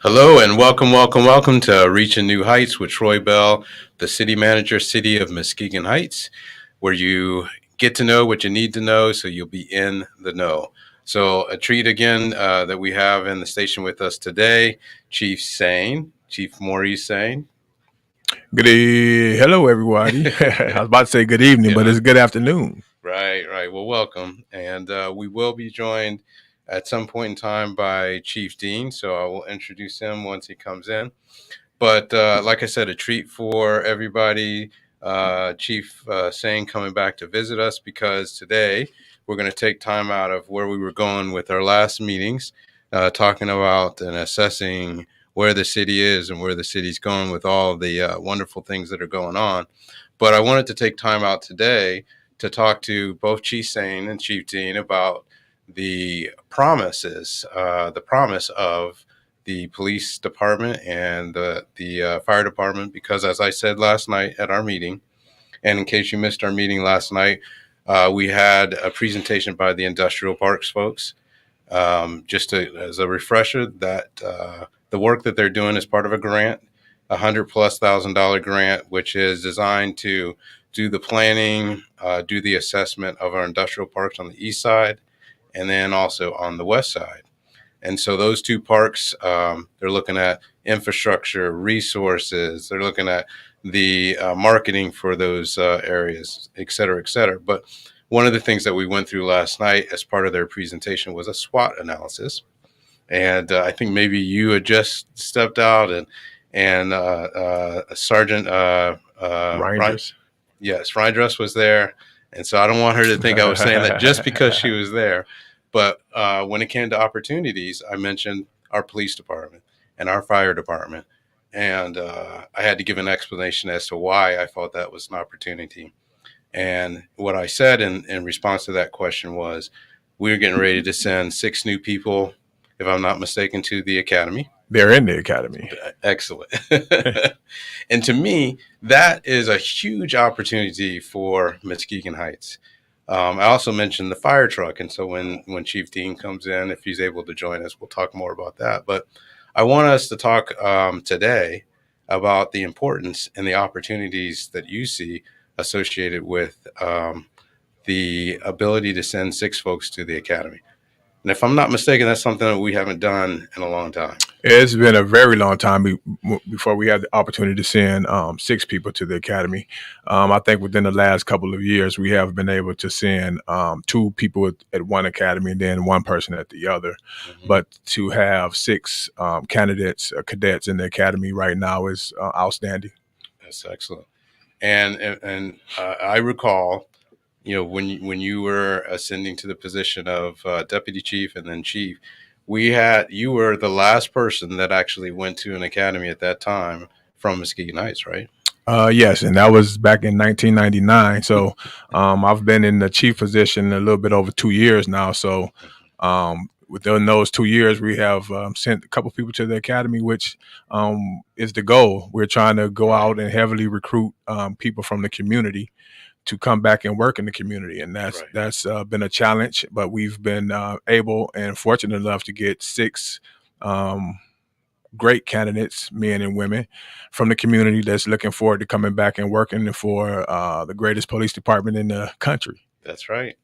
Hello and welcome to Reaching New Heights with Troy Bell, the city manager, city of Muskegon Heights, where you get to know what you need to know so you'll be in the know. So a treat again that we have in the station with us today, Chief Maurice Sane. Hello, everybody. I was about to say good evening, but Yeah, it's good afternoon. right. Well, welcome. And we will be joined at some point in time by Chief Dean. So I will introduce him once he comes in. But like I said, a treat for everybody. Chief Sane coming back to visit us because today we're going to take time out of where we were going with our last meetings, talking about and assessing where the city is and where the city's going with all the wonderful things that are going on. But I wanted to take time out today to talk to both Chief Sane and Chief Dean about the promise of the police department and the fire department, because as I said last night at our meeting, and in case you missed our meeting last night, we had a presentation by the industrial parks folks. As a refresher, that the work that they're doing is part of a grant, $100,000+ grant, which is designed to do the planning, do the assessment of our industrial parks on the east side, and then also on the west side. And so those two parks, they're looking at infrastructure, resources. They're looking at the marketing for those areas, et cetera, et cetera. But one of the things that we went through last night as part of their presentation was a SWOT analysis. And I think maybe you had just stepped out, and Sergeant Ryan, Rangers. yes, Ryan Dress was there. And so I don't want her to think I was saying that just because she was there. But when it came to opportunities, I mentioned our police department and our fire department. And I had to give an explanation as to why I thought that was an opportunity. And what I said in response to that question was, we're getting ready to send 6 new people, if I'm not mistaken, to the academy. They're in the academy. Excellent. And to me, that is a huge opportunity for Muskegon Heights. I also mentioned the fire truck. And so when Chief Dean comes in, if he's able to join us, we'll talk more about that. But I want us to talk today about the importance and the opportunities that you see associated with the ability to send 6 folks to the academy. And if I'm not mistaken, that's something that we haven't done in a long time. It's been a very long time before we had the opportunity to send 6 people to the academy. I think within the last couple of years, we have been able to send 2 people at one academy and then one person at the other. Mm-hmm. But to have 6 cadets in the academy right now is outstanding. That's excellent. And I recall, when you were ascending to the position of deputy chief and then chief, you were the last person that actually went to an academy at that time from Muskegon Heights, right? Yes, and that was back in 1999. So I've been in the chief position a little bit over 2 years now. So within those 2 years, we have sent a couple people to the academy, which is the goal. We're trying to go out and heavily recruit people from the community to come back and work in the community, and that's been a challenge. But we've been able and fortunate enough to get 6 great candidates, men and women, from the community that's looking forward to coming back and working for the greatest police department in the country. That's right.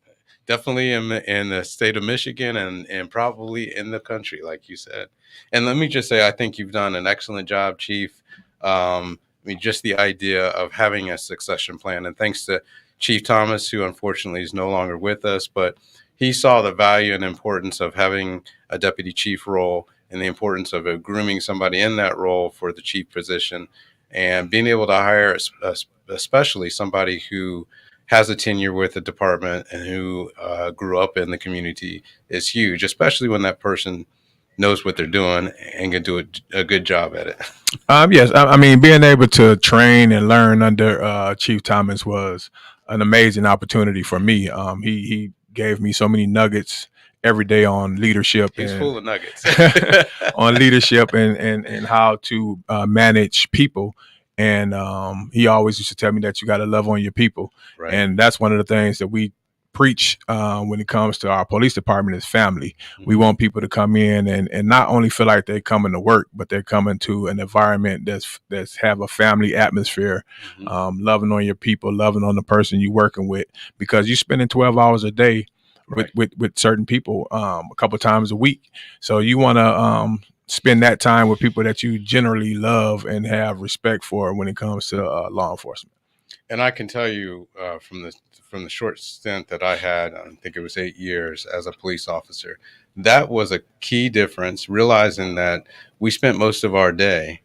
Definitely in the state of Michigan and probably in the country, like you said. And let me just say, I think you've done an excellent job, Chief. Just the idea of having a succession plan. And thanks to Chief Thomas, who unfortunately is no longer with us, but he saw the value and importance of having a deputy chief role and the importance of grooming somebody in that role for the chief position and being able to hire especially somebody who has a tenure with the department and who grew up in the community is huge, especially when that person knows what they're doing and can do a good job at it. Yes, I mean, being able to train and learn under Chief Thomas was an amazing opportunity for me. He gave me so many nuggets every day on leadership. He's full of nuggets. On leadership and how to manage people. And he always used to tell me that you got to love on your people. Right. And that's one of the things that we preach when it comes to our police department is family. We Hmm. want people to come in and not only feel like they're coming to work, but they're coming to an environment that's have a family atmosphere, Hmm. loving on your people, loving on the person you're working with, because you're spending 12 hours a day Right. with certain people a couple times a week. So you want to spend that time with people that you generally love and have respect for when it comes to law enforcement. And I can tell you from the short stint that I had, I think it was 8 years as a police officer, that was a key difference. Realizing that we spent most of our day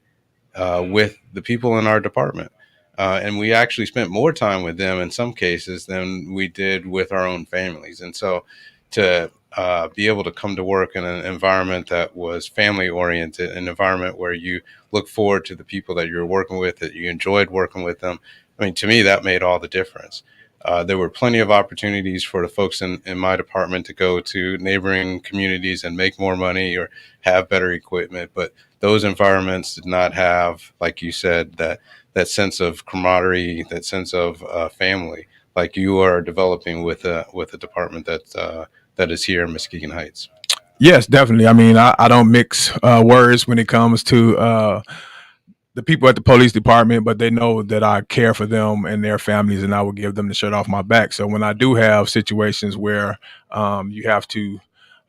with the people in our department. And we actually spent more time with them in some cases than we did with our own families. And so to be able to come to work in an environment that was family oriented, an environment where you look forward to the people that you're working with, that you enjoyed working with them, I mean, to me, that made all the difference. There were plenty of opportunities for the folks in my department to go to neighboring communities and make more money or have better equipment. But those environments did not have, like you said, that sense of camaraderie, that sense of family, like you are developing with a department that is here in Muskegon Heights. Yes, definitely. I mean, I don't mix words when it comes to the people at the police department, but they know that I care for them and their families, and I will give them the shirt off my back. So when I do have situations where you have to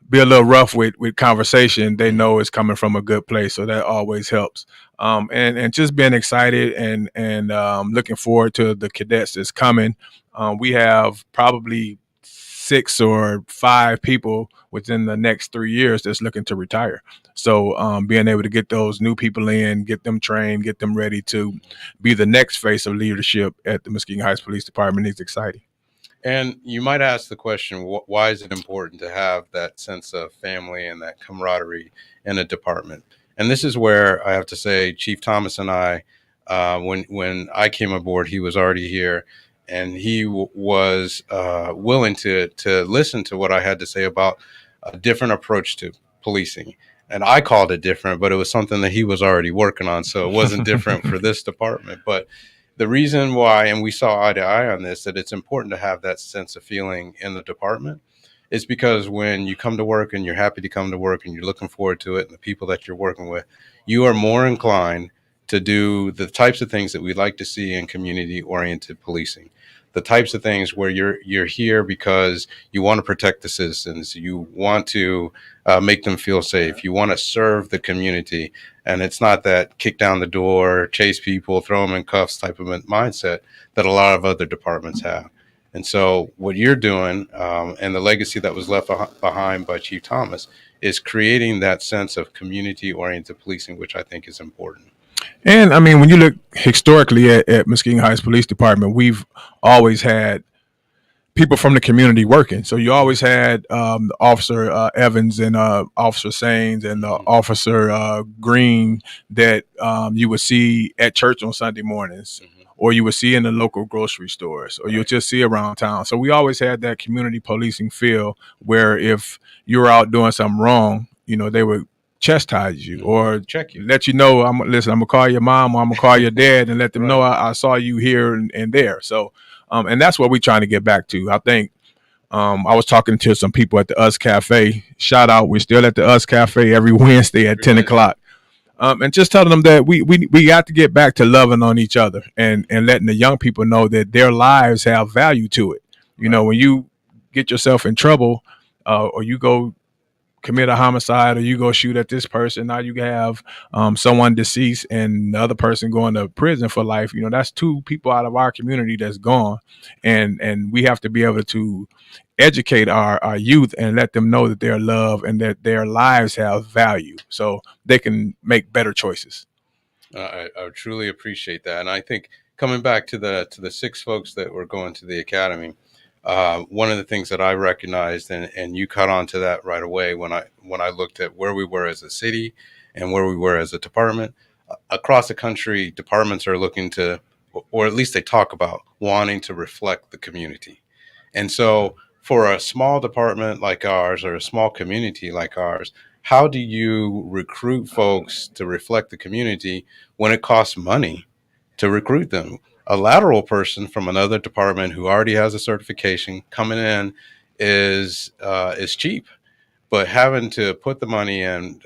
be a little rough with conversation, they Hmm. know it's coming from a good place. So that always helps. And just being excited and looking forward to the cadets that's coming. We have probably 6 or 5 people within the next 3 years that's looking to retire. So being able to get those new people in, get them trained, get them ready to be the next face of leadership at the Muskegon Heights Police Department is exciting. And you might ask the question, why is it important to have that sense of family and that camaraderie in a department? And this is where I have to say, Chief Thomas and I, when I came aboard, he was already here, and he was willing to listen to what I had to say about a different approach to policing. And I called it different, but it was something that he was already working on, so it wasn't different for this department. But the reason why, and we saw eye to eye on this, that it's important to have that sense of feeling in the department is because when you come to work and you're happy to come to work and you're looking forward to it and the people that you're working with, you are more inclined to do the types of things that we like to see in community oriented policing. The types of things where you're here because you want to protect the citizens, you want to make them feel safe, you want to serve the community, and it's not that kick down the door, chase people, throw them in cuffs type of mindset that a lot of other departments have. And so, what you're doing, and the legacy that was left behind by Chief Thomas, is creating that sense of community oriented policing, which I think is important. And I mean, when you look historically at Muskegon Heights Police Department, we've always had people from the community working. So you Hmm. always had Officer Evans and Officer Sains and Hmm. Officer Green that you would see at church on Sunday mornings, Hmm. or you would see in the local grocery stores, or you'll Right. just see around town. So we always had that community policing feel where if you were out doing something wrong, they would chastise you Hmm. or Check you. let you know, listen, I'm gonna call your mom or I'm gonna call your dad and let them know Right. I saw you here and there. So and that's what we're trying to get back to. I think I was talking to some people at the Us Cafe. Shout out, we're still at the Us Cafe every Wednesday at Every 10 Wednesday. o'clock. And just telling them that we got to get back to loving on each other and letting the young people know that their lives have value to it. Right. When you get yourself in trouble or you go commit a homicide or you go shoot at this person, now you have someone deceased and the other person going to prison for life. That's two people out of our community that's gone, and we have to be able to educate our youth and let them know that they're loved and that their lives have value so they can make better choices. I truly appreciate that, and I think coming back to the six folks that were going to the academy, one of the things that I recognized, and you caught on to that right away when I looked at where we were as a city and where we were as a department across the country. Departments are looking to, or at least they talk about wanting to reflect the community. And so, for a small department like ours or a small community like ours, how do you recruit folks to reflect the community when it costs money to recruit them? A lateral person from another department who already has a certification coming in is cheap, but having to put the money in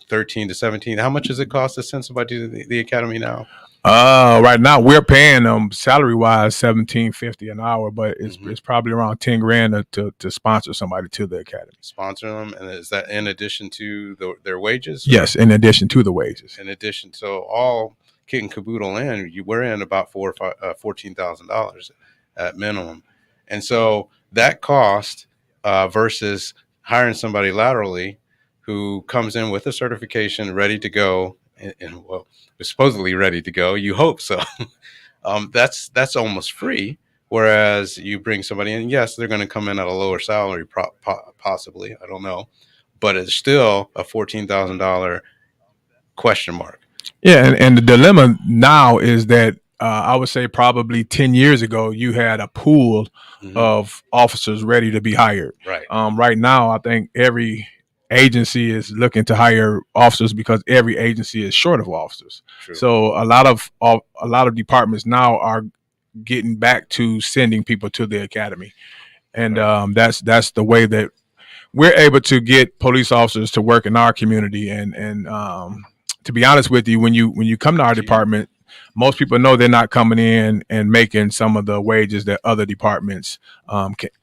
13 to 17, how much does it cost to send somebody to the academy now? Right now we're paying them salary wise 17.50 an hour, but it's probably around 10 grand to sponsor somebody to the academy. Sponsor them, and is that in addition to their wages? Yes, in addition to the wages. In addition, so all kit and caboodle in, we're in about $14,000 at minimum, and so that cost versus hiring somebody laterally who comes in with a certification ready to go, and well, supposedly ready to go. You hope so. That's almost free. Whereas you bring somebody in, yes, they're going to come in at a lower salary, possibly. I don't know, but it's still a $14,000 question mark. Yeah, and the dilemma now is that I would say probably 10 years ago, you had a pool of officers ready to be hired. Right. Right now, I think every agency is looking to hire officers because every agency is short of officers. True. So a lot of departments now are getting back to sending people to the academy, and that's the way that we're able to get police officers to work in our community. And to be honest with you, when you come to our department, most people know they're not coming in and making some of the wages that other departments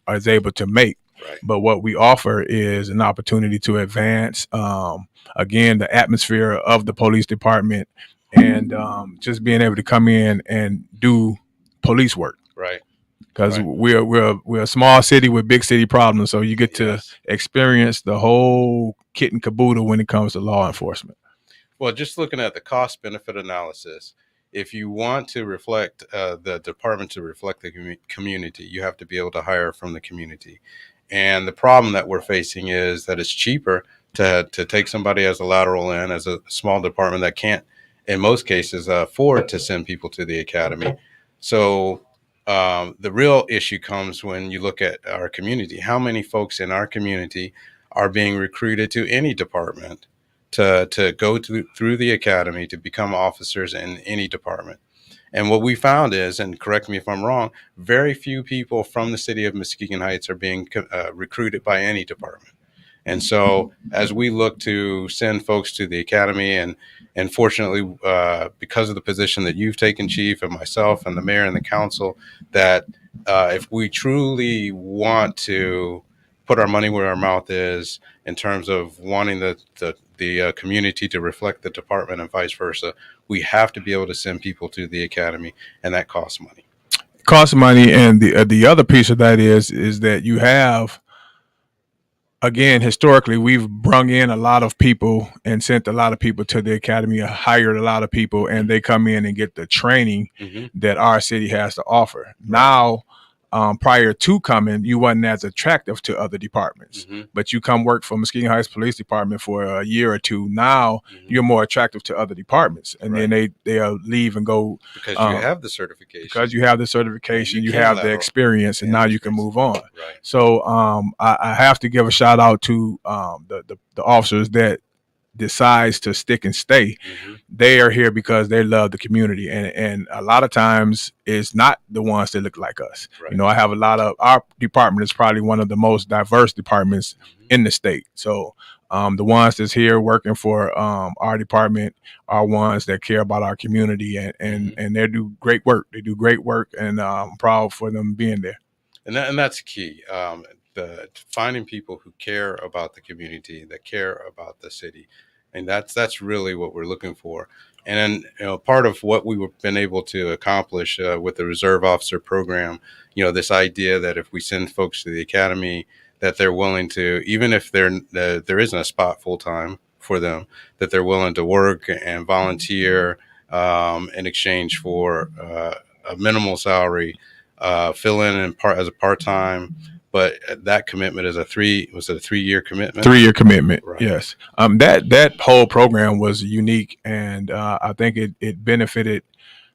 is able to make. Right. But what we offer is an opportunity to advance, again, the atmosphere of the police department, and just being able to come in and do police work. Right. Because we're a small city with big city problems, so you get to experience the whole kit and caboodle when it comes to law enforcement. Well, just looking at the cost benefit analysis, if you want to reflect the department to reflect the community, you have to be able to hire from the community. And the problem that we're facing is that it's cheaper to take somebody as a lateral in, as a small department that can't, in most cases, afford to send people to the academy. So the real issue comes when you look at our community. How many folks in our community are being recruited to any department to go through the academy to become officers in any department? And what we found is, and correct me if I'm wrong, very few people from the city of Muskegon Heights are being recruited by any department. And so as we look to send folks to the academy, and fortunately, because of the position that you've taken, Chief, and myself and the mayor and the council, that if we truly want to put our money where our mouth is in terms of wanting the community to reflect the department and vice versa, we have to be able to send people to the academy, and that costs money. It costs money, and the other piece of that is that you have, again, historically, we've brung in a lot of people and sent a lot of people to the academy, hired a lot of people, and they come in and get the training that our city has to offer. Now, prior to coming, you wasn't as attractive to other departments, but you come work for Muskegon Heights Police Department for a year or two. Now you're more attractive to other departments, and then they'll leave and go because you have the certification. Because you have the certification, you have the experience, and now you can move on. Right. So I have to give a shout out to the officers that decides to stick and stay. They are here because they love the community, and a lot of times it's not the ones that look like us. Right. You know, I have a lot of, our department is probably one of the most diverse departments in the state. So the ones that's here working for our department are ones that care about our community, and they do great work. They do great work, and I'm proud for them being there. And that's key. Finding people who care about the community, that care about the city, and that's really what we're looking for. And part of what we've been able to accomplish with the Reserve Officer Program, this idea that if we send folks to the academy, that they're willing to, even if there isn't a spot full time for them, that they're willing to work and volunteer in exchange for a minimal salary, fill in as a part-time. But that commitment is a 3-year commitment? 3-year commitment, right. Yes. That whole program was unique, and I think it benefited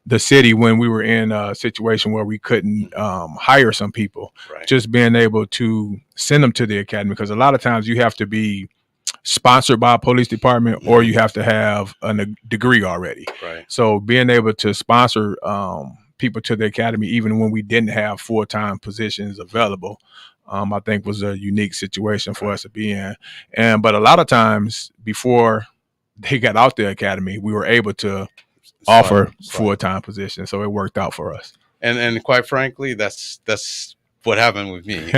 the city when we were in a situation where we couldn't hire some people. Right. Just being able to send them to the academy, because a lot of times you have to be sponsored by a police department or you have to have a degree already. Right. So being able to sponsor people to the academy even when we didn't have full-time positions available. I think was a unique situation for us to be in. But a lot of times before they got out the academy, we were able to offer full-time positions, so it worked out for us. And quite frankly, that's what happened with me.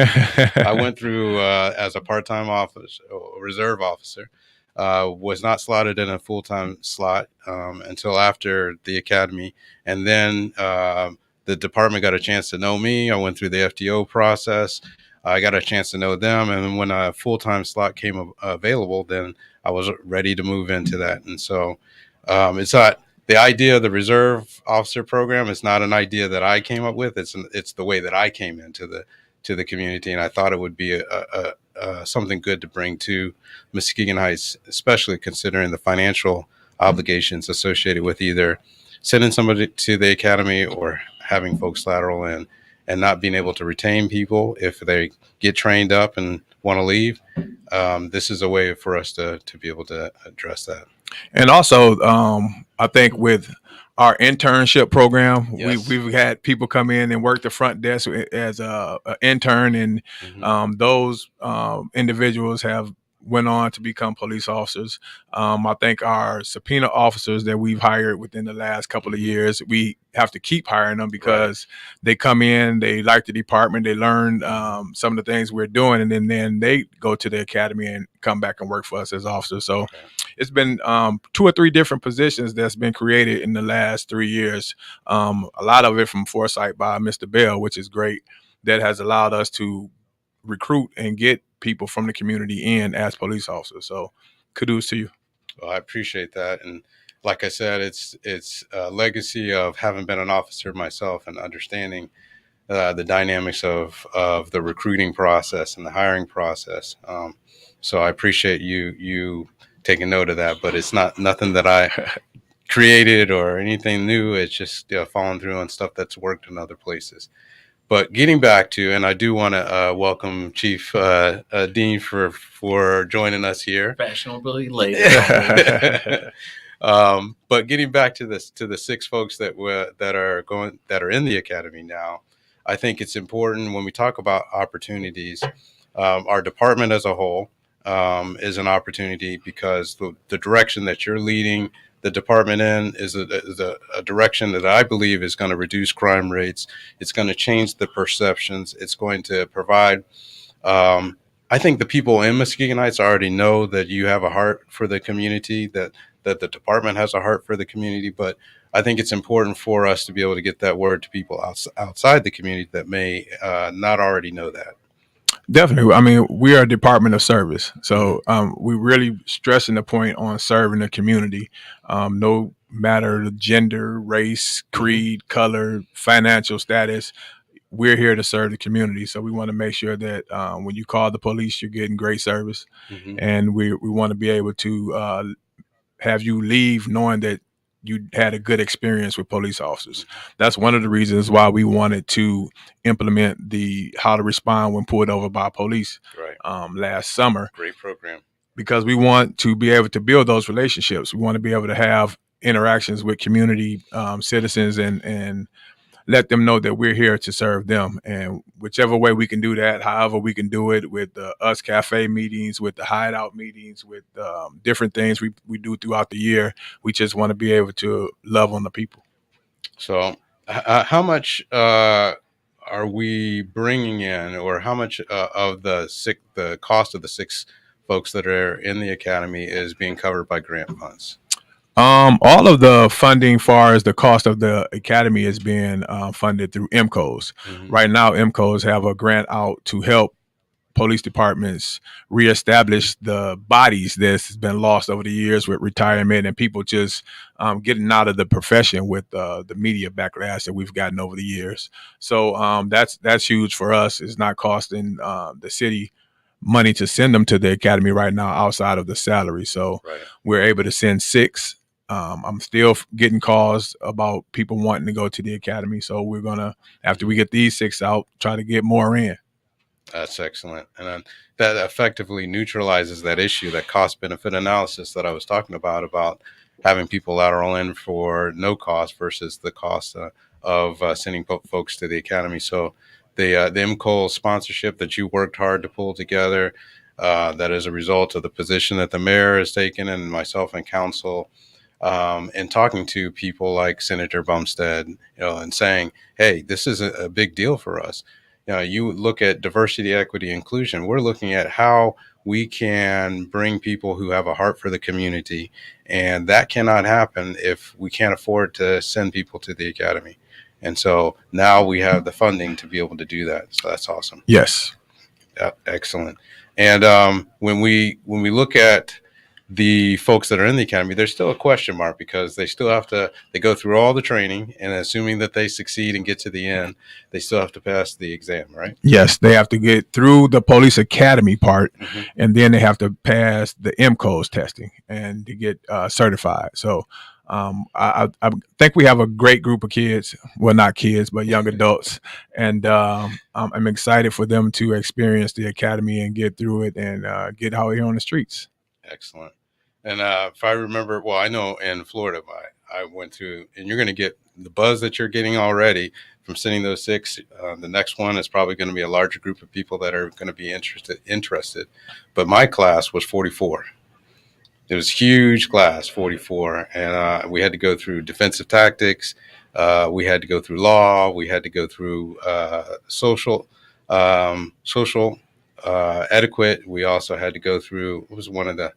I went through as a part-time officer, reserve officer. Was not slotted in a full-time slot until after the academy, and then the department got a chance to know me. I went through the FTO process. I got a chance to know them, and when a full-time slot came available, then I was ready to move into that. And so it's not the idea of the reserve officer program is not an idea that I came up with. It's the way that I came into the community, and I thought it would be something good to bring to Muskegon Heights, especially considering the financial obligations associated with either sending somebody to the academy or having folks lateral in and not being able to retain people if they get trained up and want to leave. This is a way for us to be able to address that. And also, I think with our internship program, Yes. we've had people come in and work the front desk as a intern, and those individuals have went on to become police officers. I think our subpoena officers that we've hired within the last couple of years, we have to keep hiring them because they come in, they like the department, they learn some of the things we're doing, and then they go to the academy and come back and work for us as officers. So it's been 2 or 3 different positions that's been created in the last 3 years. A lot of it from foresight by Mr. Bell, which is great. That has allowed us to recruit and get people from the community in as police officers. So kudos to you. Well, I appreciate that. And like I said, it's a legacy of having been an officer myself and understanding the dynamics of the recruiting process and the hiring process. So I appreciate you taking note of that, but it's nothing that I created or anything new. It's just following through on stuff that's worked in other places. But getting back to, and I do want to welcome Chief Dean for joining us here. Fashionably late. But getting back to the 6 folks that are in the academy now, I think it's important when we talk about opportunities. Our department as a whole is an opportunity because the direction that you're leading the department in is a direction that I believe is going to reduce crime rates. It's going to change the perceptions. It's going to provide. I think the people in Muskegon Heights already know that you have a heart for the community, that the department has a heart for the community. But I think it's important for us to be able to get that word to people outside the community that may not already know that. Definitely. I mean, we are a department of service. So we really stressing the point on serving the community, no matter the gender, race, creed, color, financial status. We're here to serve the community. So we want to make sure that when you call the police, you're getting great service. And we want to be able to have you leave knowing that you had a good experience with police officers. That's one of the reasons why we wanted to implement the how to respond when pulled over by police last summer. Great program. Because we want to be able to build those relationships. We want to be able to have interactions with community citizens and let them know that we're here to serve them. And whichever way we can do that, however we can do it with the Us Cafe meetings, with the Hideout meetings, with different things we do throughout the year, we just want to be able to love on the people. So how much are we bringing in, or how much of the cost of the 6 folks that are in the academy is being covered by grant funds? All of the funding, far as the cost of the academy, is being funded through MCOs. Right now, MCOs have a grant out to help police departments reestablish the bodies that's been lost over the years with retirement and people just getting out of the profession with the media backlash that we've gotten over the years. So that's huge for us. It's not costing the city money to send them to the academy right now outside of the salary. So we're able to send 6. I'm still getting calls about people wanting to go to the academy. So we're going to, after we get these 6 out, try to get more in. That's excellent. And that effectively neutralizes that issue, that cost-benefit analysis that I was talking about having people lateral in for no cost versus the cost of sending folks to the academy. So the MCOL sponsorship that you worked hard to pull together, that is a result of the position that the mayor has taken and myself and council, and talking to people like Senator Bumstead, and saying, "Hey, this is a big deal for us." You look at diversity, equity, inclusion. We're looking at how we can bring people who have a heart for the community, and that cannot happen if we can't afford to send people to the academy. And so now we have the funding to be able to do that. So that's awesome. Yes. Yeah, excellent. And when we look at the folks that are in the academy, there's still a question mark because they go through all the training, and assuming that they succeed and get to the end, they still have to pass the exam, right? Yes, they have to get through the police academy part, and then they have to pass the MCOS testing and to get certified. So I think we have a great group of kids. Well, not kids, but young adults, and I'm excited for them to experience the academy and get through it and get out here on the streets. Excellent. And if I remember, well, I know in Florida, I went through, and you're going to get the buzz that you're getting already from sending those 6. The next one is probably going to be a larger group of people that are going to be interested. But my class was 44. It was a huge class, 44. And we had to go through defensive tactics. We had to go through law. We had to go through social etiquette. We also had to go through, what was one of the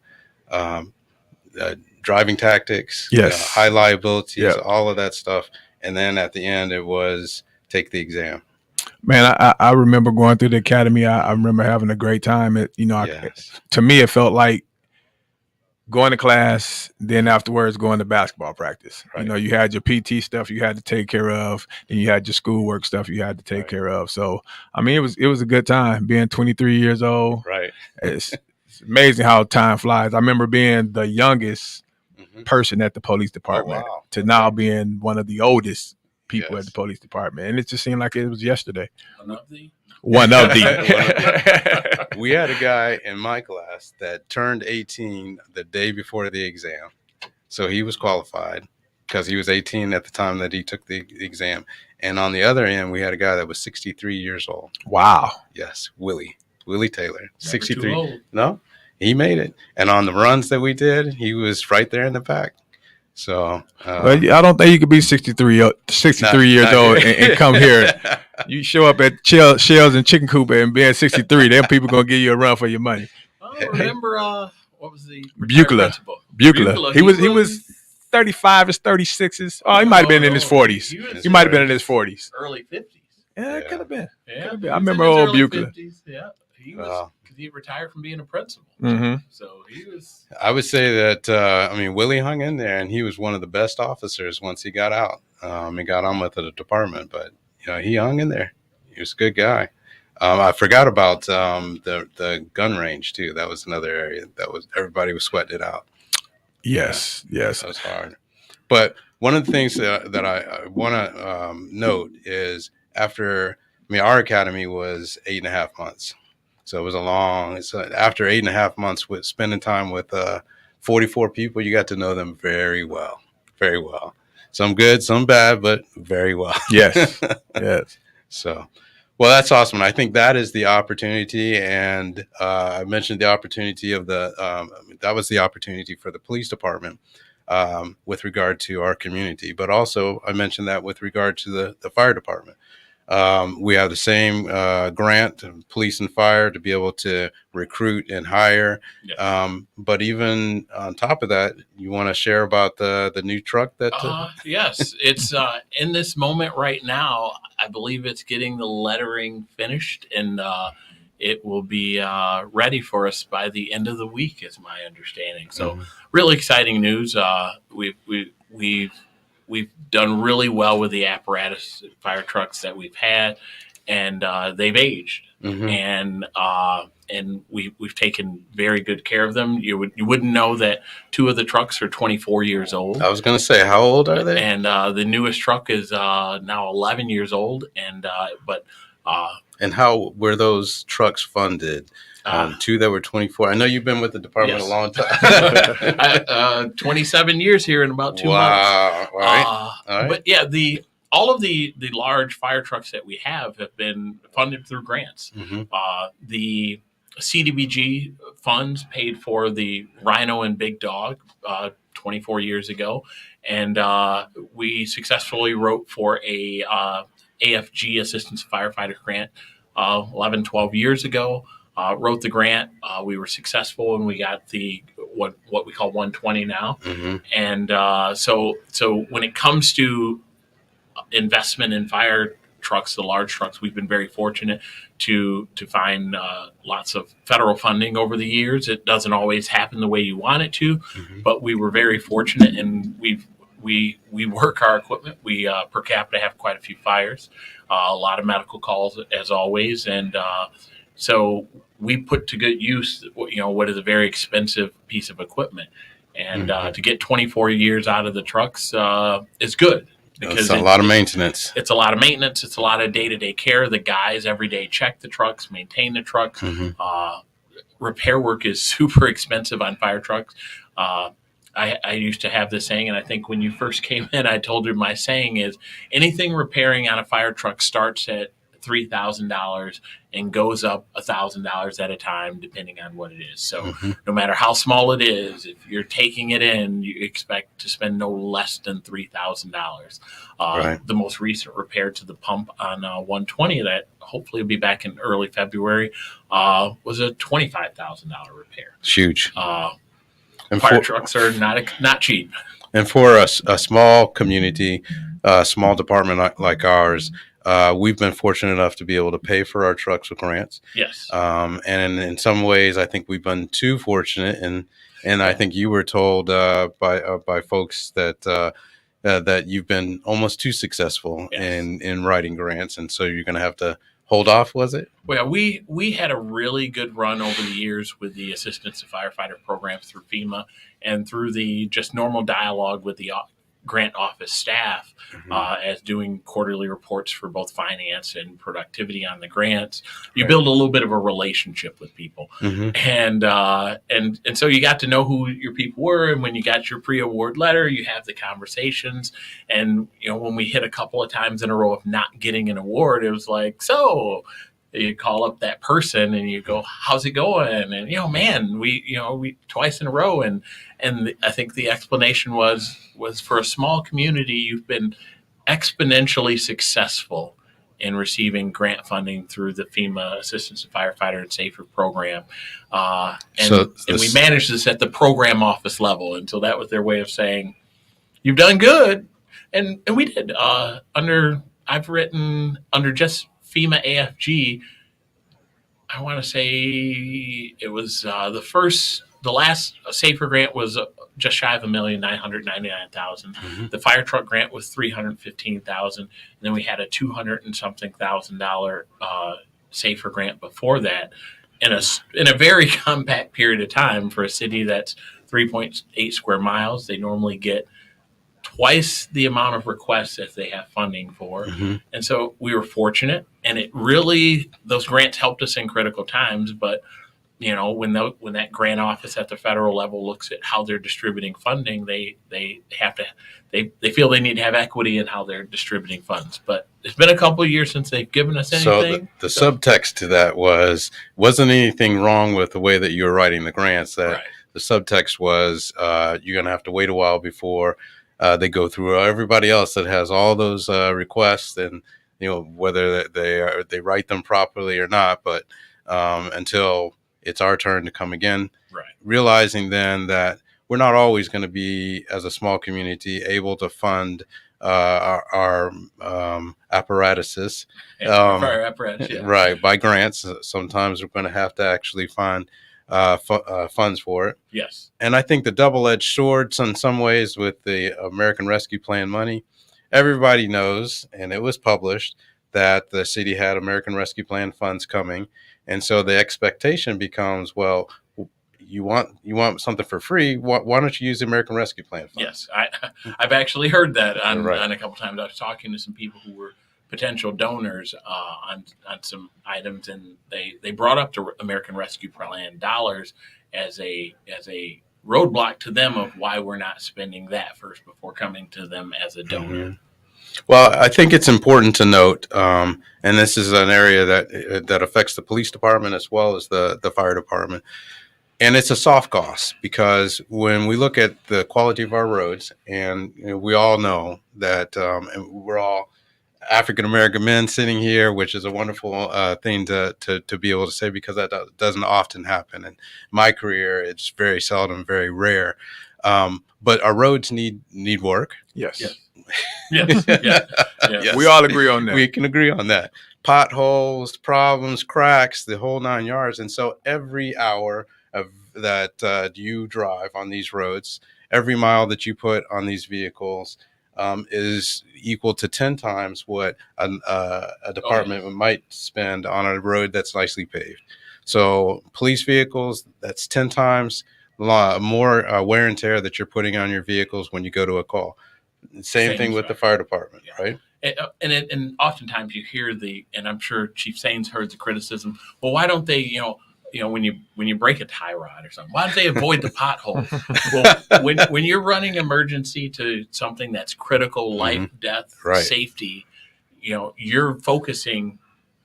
driving tactics, Yes. High liabilities, Yeah. all of that stuff. And then at the end, it was take the exam. Man, I remember going through the academy. I remember having a great time. Yes. To me, it felt like going to class, then afterwards going to basketball practice. Right. You had your PT stuff you had to take care of, and you had your schoolwork stuff you had to take Right. care of. So, I mean, it was a good time being 23 years old. Right. It's amazing how time flies. I remember being the youngest person at the police department to now being one of the oldest people at the police department, and it just seemed like it was yesterday. One of the. We had a guy in my class that turned 18 the day before the exam, so he was qualified because he was 18 at the time that he took the exam. And on the other end, we had a guy that was 63 years old. Wow. Yes, Willie Taylor, Never 63. too old. No, he made it. And on the runs that we did, he was right there in the back. So I don't think you could be 63 years old and come here. You show up at Shells and Chicken Coop and being 63, then people gonna give you a run for your money. I remember what was the Buchler. He was 35s, 36s. Oh, he might have been in his 40s. He might have been in his 40s. Early 50s. Yeah, it could have been. Yeah, I remember old Buchler. 50s. Yeah, he was because he retired from being a principal. So he was. I would say that Willie hung in there, and he was one of the best officers once he got out. He got on with the department, but he hung in there. He was a good guy. I forgot about the gun range too. That was another area that was everybody was sweating it out. Yes. That was hard. But one of the things that I want to note is after our academy was 8.5 months. So it was after 8.5 months with spending time with 44 people, you got to know them very well, very well. Some good, some bad, but very well. Yes. Yes. So, well, that's awesome. And I think that is the opportunity. And I mentioned the opportunity of that was the opportunity for the police department with regard to our community. But also I mentioned that with regard to the fire department. We have the same grant, police and fire, to be able to recruit and hire. Yes. But even on top of that, you want to share about the new truck that? Yes, it's in this moment right now. I believe it's getting the lettering finished, and it will be ready for us by the end of the week, is my understanding. So, really exciting news. We've done really well with the apparatus fire trucks that we've had, and they've aged, and we've taken very good care of them. You wouldn't know that 2 of the trucks are 24 years old. I was going to say, how old are they? And the newest truck is now 11 years old, and how were those trucks funded? 2 that were 24. I know you've been with the department a long time. 27 years here in about 2 months. Wow. All right. But yeah, all of the large fire trucks that we have been funded through grants. The CDBG funds paid for the Rhino and Big Dog 24 years ago, and we successfully wrote for a AFG Assistance Firefighter Grant 11, 12 years ago. Wrote the grant. We were successful, and we got the what we call 120 now. And so when it comes to investment in fire trucks, the large trucks, we've been very fortunate to find lots of federal funding over the years. It doesn't always happen the way you want it to, but we were very fortunate, and we work our equipment. We per capita have quite a few fires, a lot of medical calls as always, and so we put to good use, what is a very expensive piece of equipment, and to get 24 years out of the trucks is good. Because it's a lot of maintenance. It's a lot of maintenance. It's a lot of day-to-day care. The guys every day check the trucks, maintain the trucks. Repair work is super expensive on fire trucks. I used to have this saying, and I think when you first came in, I told you my saying is anything repairing on a fire truck starts at $3,000 and goes up $1,000 at a time, depending on what it is. So no matter how small it is, if you're taking it in, you expect to spend no less than $3,000. The most recent repair to the pump on 120 that hopefully will be back in early February was a $25,000 repair. It's huge. And fire trucks are not cheap. And for a small community, a small department like ours, we've been fortunate enough to be able to pay for our trucks with grants. Yes. And in some ways, I think we've been too fortunate. And I think you were told by folks that you've been almost too successful in writing grants. And so you're going to have to hold off, was it? Well, we had a really good run over the years with the Assistance to Firefighter programs through FEMA and through the just normal dialogue with the grant office staff as doing quarterly reports for both finance and productivity on the grants. You build a little bit of a relationship with people, and so you got to know who your people were. And when you got your pre-award letter, you have the conversations. And when we hit a couple of times in a row of not getting an award, it was like, so you call up that person and you go, how's it going? And, man, we twice in a row. And I think the explanation was for a small community, you've been exponentially successful in receiving grant funding through the FEMA Assistance to Firefighter and Safer program. And we managed this at the program office level. And so that was their way of saying, you've done good. And we did. I've written under just FEMA AFG, I want to say it was the last Safer grant was just shy of $1,999,000. The fire truck grant was $315,000, and then we had a $200 and something thousand Safer grant before that. In a very compact period of time for a city that's 3.8 square miles, they normally get twice the amount of requests as they have funding for. And so we were fortunate, and those grants helped us in critical times. But, when that grant office at the federal level looks at how they're distributing funding, they feel they need to have equity in how they're distributing funds. But it's been a couple of years since they've given us anything. So the subtext to that wasn't anything wrong with the way that you were writing the grants. The subtext was you're going to have to wait a while before they go through everybody else that has all those requests, and whether they write them properly or not. But until it's our turn to come again, realizing then that we're not always going to be, as a small community, able to fund our apparatuses, fire apparatus, by grants. Sometimes we're going to have to actually find funds for it. Yes. And I think the double-edged sword in some ways with the American Rescue Plan money, everybody knows, and it was published, that the city had American Rescue Plan funds coming. And so the expectation becomes, well, you want something for free, why don't you use the American Rescue Plan funds? Yes. I've actually heard that on a couple times. I was talking to some people who were potential donors on some items, and they brought up the American Rescue Plan dollars as a roadblock to them of why we're not spending that first before coming to them as a donor. Well, I think it's important to note, and this is an area that affects the police department as well as the fire department, and it's a soft cost because when we look at the quality of our roads, and we all know that, and we're all African American men sitting here, which is a wonderful thing to be able to say because that doesn't often happen. In my career, it's very seldom, very rare. But our roads need work. Yes. Yes. Yes. Yes. Yes. We all agree on that. We can agree on that. Potholes, problems, cracks, the whole 9 yards. And so every hour of that you drive on these roads, every mile that you put on these vehicles is equal to 10 times what a department might spend on a road that's nicely paved. So police vehicles, that's 10 times more wear and tear that you're putting on your vehicles when you go to a call. Same thing with the fire department, right? And oftentimes you hear and I'm sure Chief Sains heard the criticism. Well, why don't they, when you break a tie rod or something, why don't they avoid the potholes? Well, when you're running emergency to something that's critical, life, death, safety, you're focusing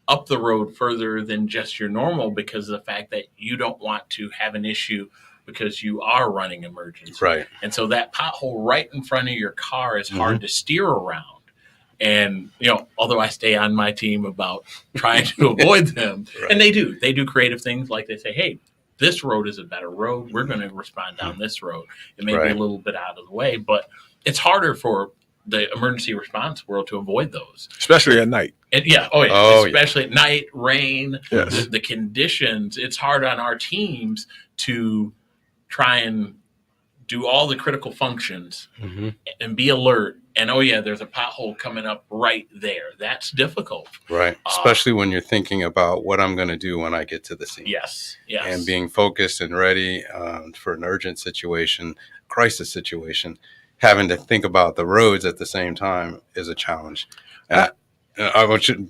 up the road further than just your normal because of the fact that you don't want to have an issue because you are running emergency. Right. And so that pothole right in front of your car is hard to steer around. And, although I stay on my team about trying to avoid them, and they do creative things like they say, hey, this road is a better road. We're going to respond down this road. It may be a little bit out of the way, but it's harder for the emergency response world to avoid those. Especially at night. And especially at night, rain, the conditions. It's hard on our teams to try and do all the critical functions and be alert. And there's a pothole coming up right there. That's difficult. Right. Especially when you're thinking about what I'm going to do when I get to the scene. Yes. And being focused and ready for an urgent situation, crisis situation, having to think about the roads at the same time is a challenge. And I want you,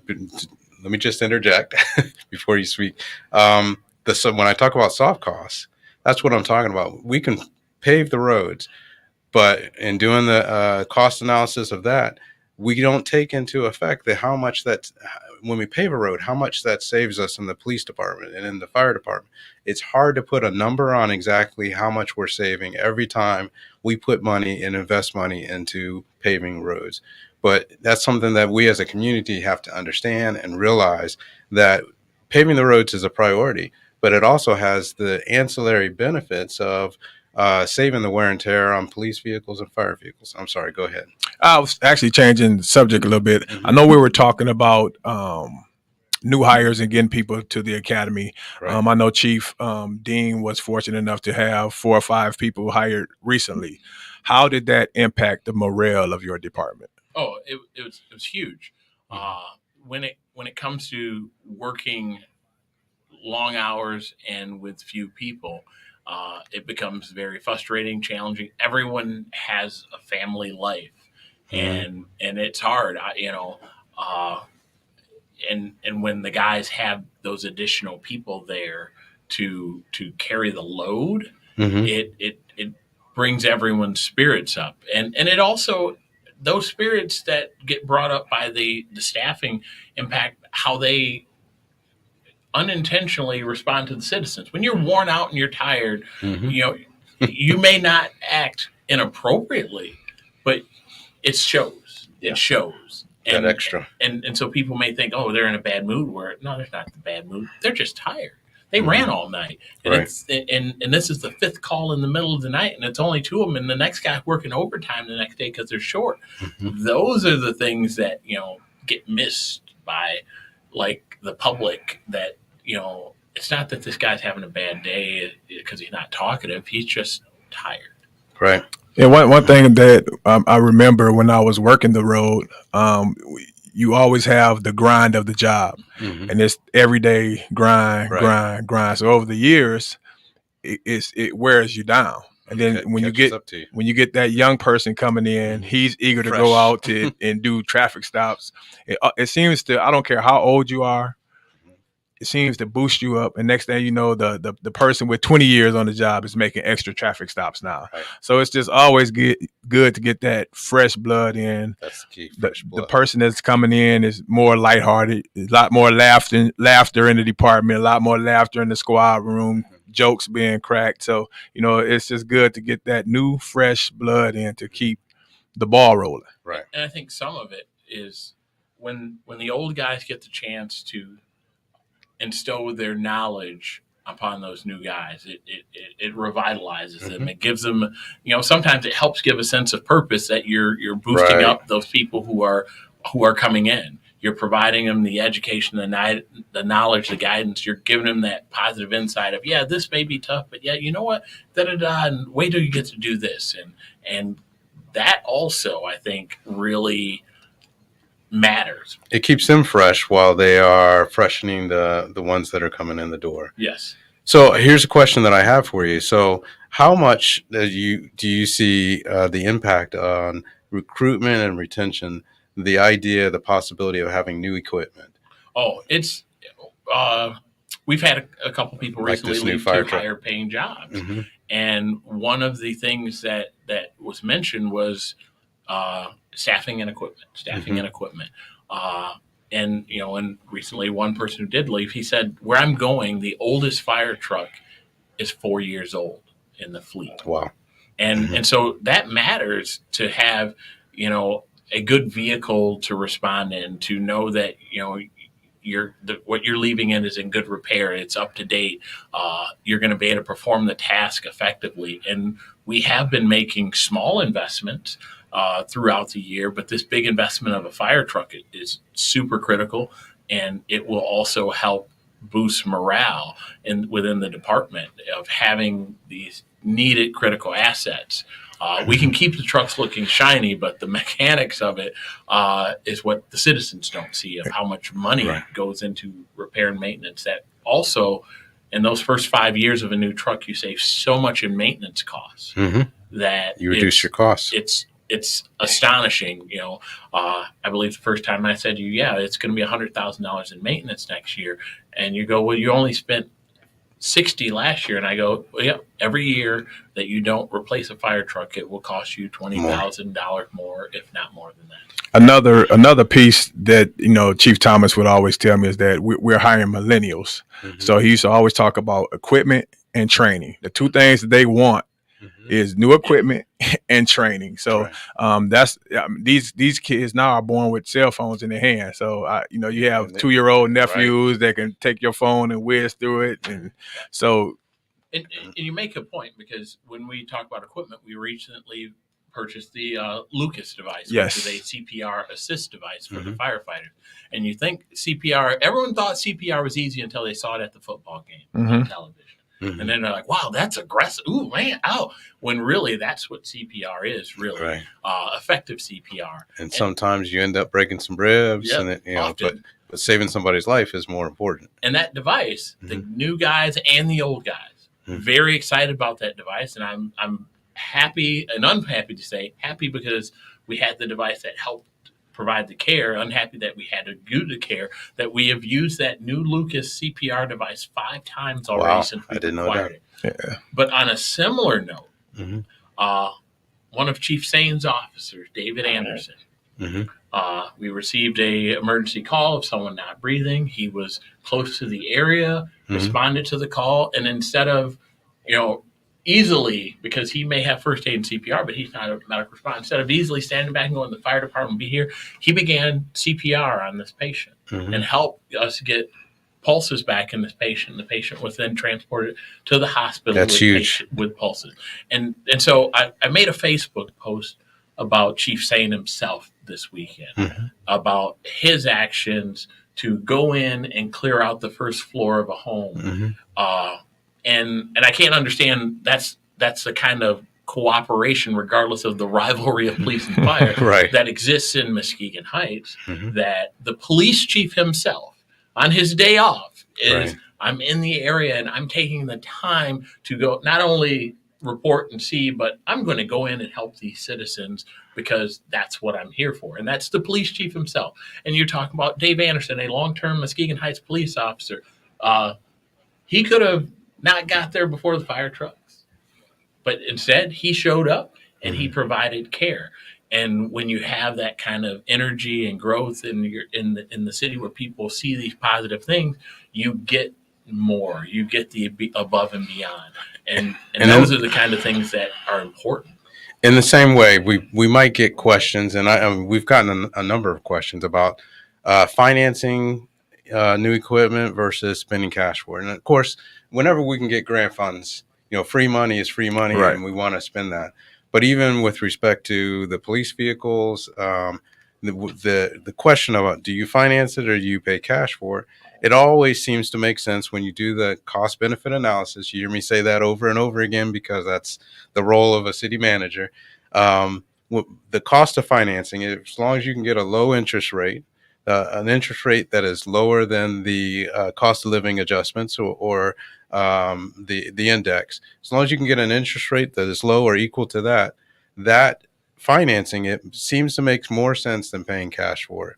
let me just interject before you speak. When I talk about soft costs, that's what I'm talking about. We can pave the roads, but in doing the cost analysis of that, we don't take into effect how much when we pave a road, how much that saves us in the police department and in the fire department. It's hard to put a number on exactly how much we're saving every time we put money and invest money into paving roads. But that's something that we as a community have to understand and realize that paving the roads is a priority, but it also has the ancillary benefits of saving the wear and tear on police vehicles and fire vehicles. I'm sorry, go ahead. I was actually changing the subject a little bit. I know we were talking about new hires and getting people to the academy. Right. I know Chief Dean was fortunate enough to have 4 or 5 people hired recently. How did that impact the morale of your department? Oh, it was huge. When it comes to working long hours and with few people, it becomes very frustrating, challenging. Everyone has a family life, and it's hard. And when the guys have those additional people there to carry the load, it brings everyone's spirits up, and it also, those spirits that get brought up by the staffing impact how they unintentionally respond to the citizens. When you're worn out and you're tired, you may not act inappropriately, but it shows. It shows. That extra. And so people may think, oh, they're in a bad mood. No, they're not in a bad mood. They're just tired. They ran all night. And and this is the 5th call in the middle of the night, and it's only 2 of them, and the next guy working overtime the next day because they're short. Those are the things that, get missed by the public, that, it's not that this guy's having a bad day because he's not talkative. He's just tired. Right. Yeah, one thing that I remember when I was working the road, you always have the grind of the job, and it's everyday grind. So over the years, it wears you down. And then when you get that young person coming in, he's eager to go out and do traffic stops. It seems to, I don't care how old you are, seems to boost you up, and next thing you know, the person with 20 years on the job is making extra traffic stops now. Right. So it's just always good to get that fresh blood in. That's the key. Fresh blood. The person that's coming in is more lighthearted, a lot more laughter in the department, a lot more laughter in the squad room, jokes being cracked. So, it's just good to get that new, fresh blood in to keep the ball rolling. Right. And I think some of it is when the old guys get the chance to instill their knowledge upon those new guys, it revitalizes them. It gives them, sometimes it helps give a sense of purpose that you're boosting up those people who are coming in. You're providing them the education, the knowledge, the guidance. You're giving them that positive insight of, yeah, this may be tough, but yeah, you know what, and wait till you get to do this, and that also, I think, really matters. It keeps them fresh while they are freshening the ones that are coming in the door. Yes. So here's a question that I have for you. So how much do you see the impact on recruitment and retention, the idea, the possibility of having new equipment? Oh, it's we've had a couple people recently leave to higher paying jobs. And one of the things that was mentioned was staffing and equipment. And recently one person who did leave, he said, where I'm going, the oldest fire truck is 4 years old in the fleet. Wow. And so that matters, to have, a good vehicle to respond in, to know that, what you're leaving in is in good repair. It's up to date. You're going to be able to perform the task effectively. And we have been making small investments throughout the year, but this big investment of a fire truck is super critical, and it will also help boost morale within the department of having these needed critical assets. We can keep the trucks looking shiny, but the mechanics of it is what the citizens don't see, of how much money goes into repair and maintenance. That also, in those first 5 years of a new truck, you save so much in maintenance costs that you reduce your costs. It's astonishing. I believe the first time I said to you, yeah, it's going to be $100,000 in maintenance next year. And you go, well, you only spent $60 last year. And I go, well, yeah, every year that you don't replace a fire truck, it will cost you $20,000 more, if not more than that. Another piece that, Chief Thomas would always tell me is that we're hiring millennials. So he used to always talk about equipment and training. The two things that they want is new equipment and training. So that's these kids now are born with cell phones in their hands. So you have 2-year-old nephews that can take your phone and whiz through it, and so. And you make a point, because when we talk about equipment, we recently purchased the Lucas device, which is a CPR assist device for the firefighters. And you think CPR, everyone thought CPR was easy until they saw it at the football game on television. And then they're like, wow, that's aggressive. Ooh, man, ow. When really that's what CPR is, really. Effective CPR. And sometimes you end up breaking some ribs, and but saving somebody's life is more important. And that device, the new guys and the old guys, very excited about that device. And I'm happy and unhappy to say, happy because we had the device that helped provide the care, unhappy that we had to do the care, that we have used that new Lucas CPR device 5 times already since we acquired it. Yeah. But on a similar note, one of Chief Sane's officers, David Anderson, we received a emergency call of someone not breathing. He was close to the area, responded to the call, and instead of, easily, because he may have first aid and CPR, but he's not a medical responder. Instead of easily standing back and going, the fire department be here, he began CPR on this patient and helped us get pulses back in this patient. The patient was then transported to the hospital. That's huge. With pulses. And so I made a Facebook post about Chief Sane himself this weekend, about his actions to go in and clear out the first floor of a home. And I can't understand, that's the kind of cooperation, regardless of the rivalry of police and fire, that exists in Muskegon Heights, that the police chief himself, on his day off, is I'm in the area and I'm taking the time to go not only report and see, but I'm going to go in and help these citizens because that's what I'm here for. And that's the police chief himself. And you're talking about Dave Anderson, a long-term Muskegon Heights police officer, He could have not got there before the fire trucks, but instead he showed up and he provided care. And when you have that kind of energy and growth in the city where people see these positive things, you get more. You get the above and beyond, and those are the kind of things that are important. In the same way, we might get questions, and we've gotten a number of questions about financing new equipment versus spending cash for it. And of course, whenever we can get grant funds, free money is free money, Right. and we want to spend that. But even with respect to the police vehicles, the question about do you finance it or do you pay cash for it? It always seems to make sense when you do the cost benefit analysis. You hear me say that over and over again because that's the role of a city manager. The cost of financing, as long as you can get a low interest rate, an interest rate that is lower than the cost of living adjustments or the index, as long as you can get an interest rate that is low or equal to that financing it seems to make more sense than paying cash for it.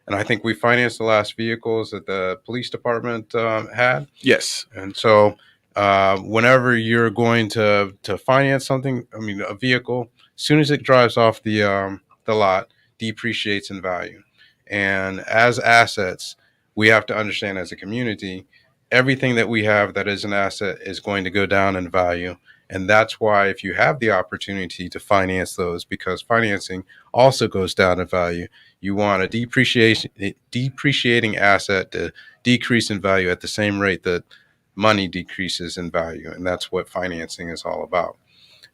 And I think we financed the last vehicles that the police department had. Yes. And so whenever you're going to finance something, I mean, a vehicle, as soon as it drives off the lot, depreciates in value. And as assets, we have to understand as a community, everything that we have that is an asset is going to go down in value. And that's why if you have the opportunity to finance those, because financing also goes down in value, you want a depreciating asset to decrease in value at the same rate that money decreases in value. And that's what financing is all about.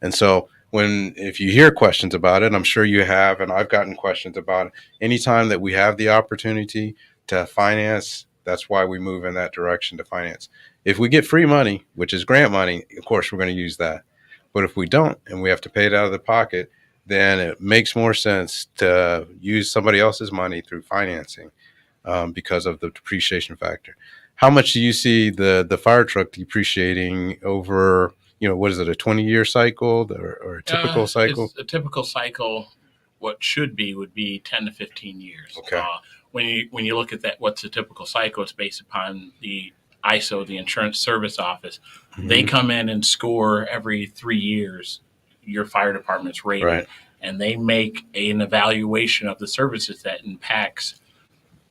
And so if you hear questions about it, I'm sure you have, and I've gotten questions about it, anytime that we have the opportunity to finance, that's why we move in that direction to finance. If we get free money, which is grant money, of course, we're going to use that. But if we don't, and we have to pay it out of the pocket, then it makes more sense to use somebody else's money through financing because of the depreciation factor. How much do you see the fire truck depreciating over, what is it, a 20-year cycle or a typical cycle? It's a typical cycle, what would be 10 to 15 years. Okay. When you look at that, what's a typical cycle? It's based upon the ISO, the Insurance Service Office. Mm-hmm. They come in and score every 3 years your fire department's rating. Right. And they make an evaluation of the services that impacts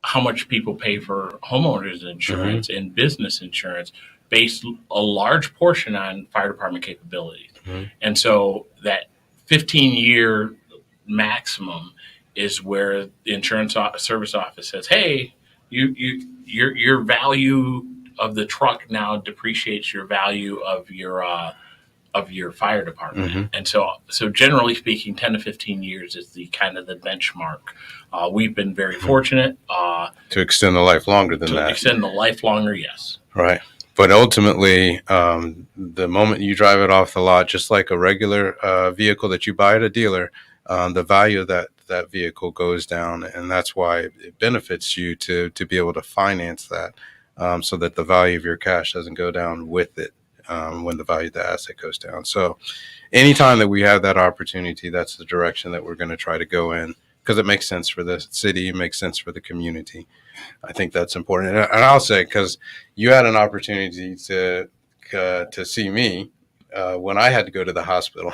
how much people pay for homeowners insurance mm-hmm. and business insurance, based a large portion on fire department capabilities. Mm-hmm. And so that 15-year maximum is where the Insurance Service Office says, hey, your value of the truck now depreciates your value of your fire department. Mm-hmm. And so generally speaking, 10 to 15 years is the kind of the benchmark. We've been very fortunate to extend the life longer than that. To extend the life longer, yes. Right. But ultimately, the moment you drive it off the lot, just like a regular vehicle that you buy at a dealer, the value of that vehicle goes down. And that's why it benefits you to be able to finance that so that the value of your cash doesn't go down with it when the value of the asset goes down. So anytime that we have that opportunity, that's the direction that we're going to try to go in, because it makes sense for the city, it makes sense for the community. I think that's important. And I'll say, because you had an opportunity to see me when I had to go to the hospital.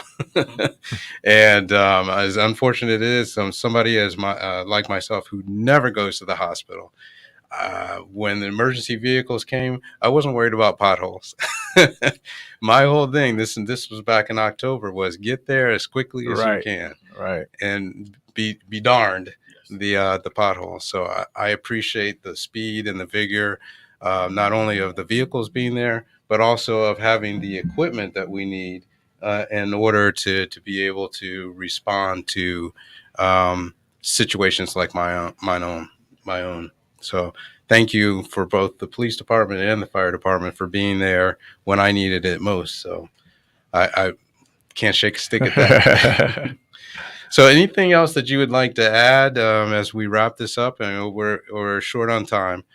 And as unfortunate it is, somebody like myself who never goes to the hospital, when the emergency vehicles came, I wasn't worried about potholes. My whole thing, this was back in October, was get there as quickly as you can, right, and be darned the potholes. So I appreciate the speed and the vigor, not only of the vehicles being there, but also of having the equipment that we need in order to be able to respond to situations like my own. So thank you for both the police department and the fire department for being there when I needed it most. So I can't shake a stick at that. So anything else that you would like to add as we wrap this up? I know we're short on time,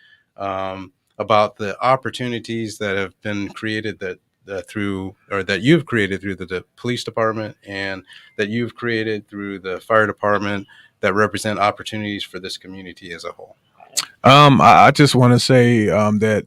about the opportunities that have been created that you've created through the police department and that you've created through the fire department that represent opportunities for this community as a whole. I just want to say that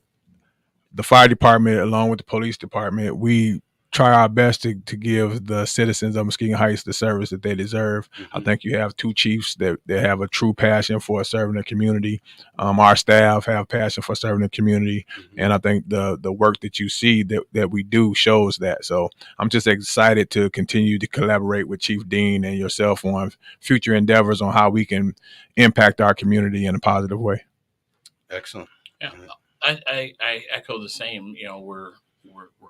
the fire department, along with the police department, we try our best to give the citizens of Muskegon Heights the service that they deserve. I think you have two chiefs that have a true passion for serving the community. Our staff have passion for serving the community, and I think the work that you see that we do shows that. So I'm just excited to continue to collaborate with Chief Dean and yourself on future endeavors on how we can impact our community in a positive way. Excellent. Yeah, I echo the same. We're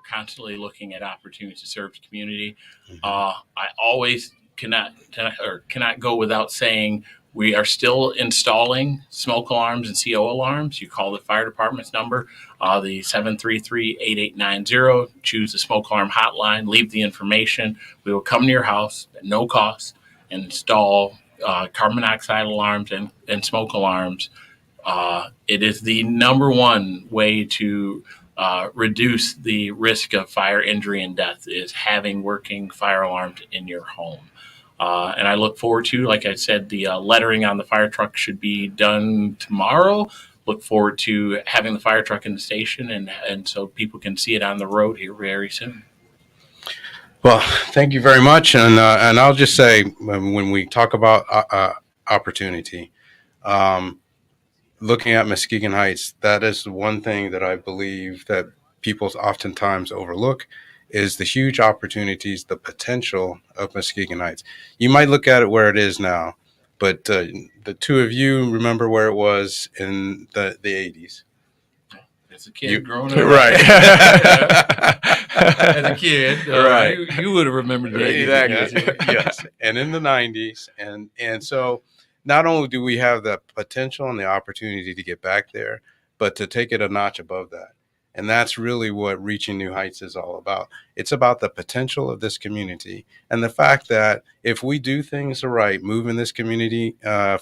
constantly looking at opportunities to serve the community. I always cannot go without saying we are still installing smoke alarms and CO alarms. You call the fire department's number, the 733-8890. Choose the smoke alarm hotline. Leave the information. We will come to your house at no cost and install carbon monoxide alarms and smoke alarms. It is the number one way to reduce the risk of fire injury and death is having working fire alarms in your home. And I look forward to, like I said, the lettering on the fire truck should be done tomorrow. Look forward to having the fire truck in the station and so people can see it on the road here very soon. Well, thank you very much. And I'll just say, when we talk about opportunity, looking at Muskegon Heights, that is one thing that I believe that people oftentimes overlook is the huge opportunities, the potential of Muskegon Heights. You might look at it where it is now, but the two of you remember where it was in the 80s. As a kid growing up. Right. As a kid, right. You would have remembered the 80s. Exactly. Yes. And in the 90s. And so not only do we have the potential and the opportunity to get back there, but to take it a notch above that. And that's really what Reaching New Heights is all about. It's about the potential of this community and the fact that if we do things right, moving this community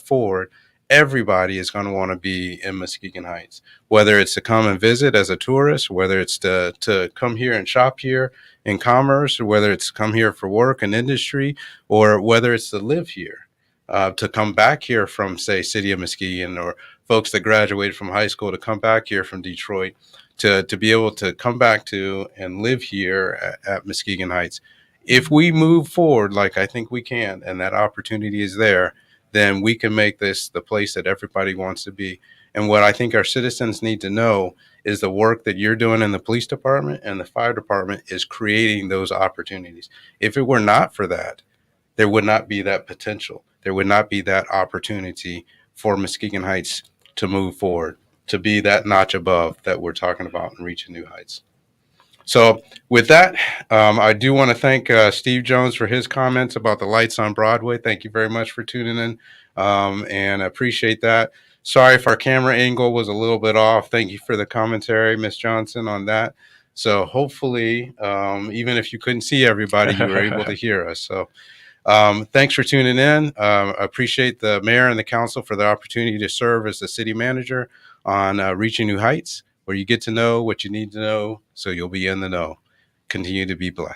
forward, everybody is going to want to be in Muskegon Heights, whether it's to come and visit as a tourist, whether it's to come here and shop here in commerce, or whether it's to come here for work and industry, or whether it's to live here, to come back here from, say, City of Muskegon, or folks that graduated from high school to come back here from Detroit, to be able to come back to and live here at Muskegon Heights. If we move forward like I think we can, and that opportunity is there, then we can make this the place that everybody wants to be. And what I think our citizens need to know is the work that you're doing in the police department and the fire department is creating those opportunities. If it were not for that, there would not be that potential. There would not be that opportunity for Muskegon Heights to move forward, to be that notch above that we're talking about and Reaching New Heights. So with that, I do want to thank Steve Jones for his comments about the lights on Broadway. Thank you very much for tuning in, and I appreciate that. Sorry if our camera angle was a little bit off. Thank you for the commentary, Ms. Johnson, on that. So hopefully, even if you couldn't see everybody, you were able to hear us. So thanks for tuning in. I appreciate the mayor and the council for the opportunity to serve as the city manager on Reaching New Heights, where you get to know what you need to know so you'll be in the know. Continue to be blessed.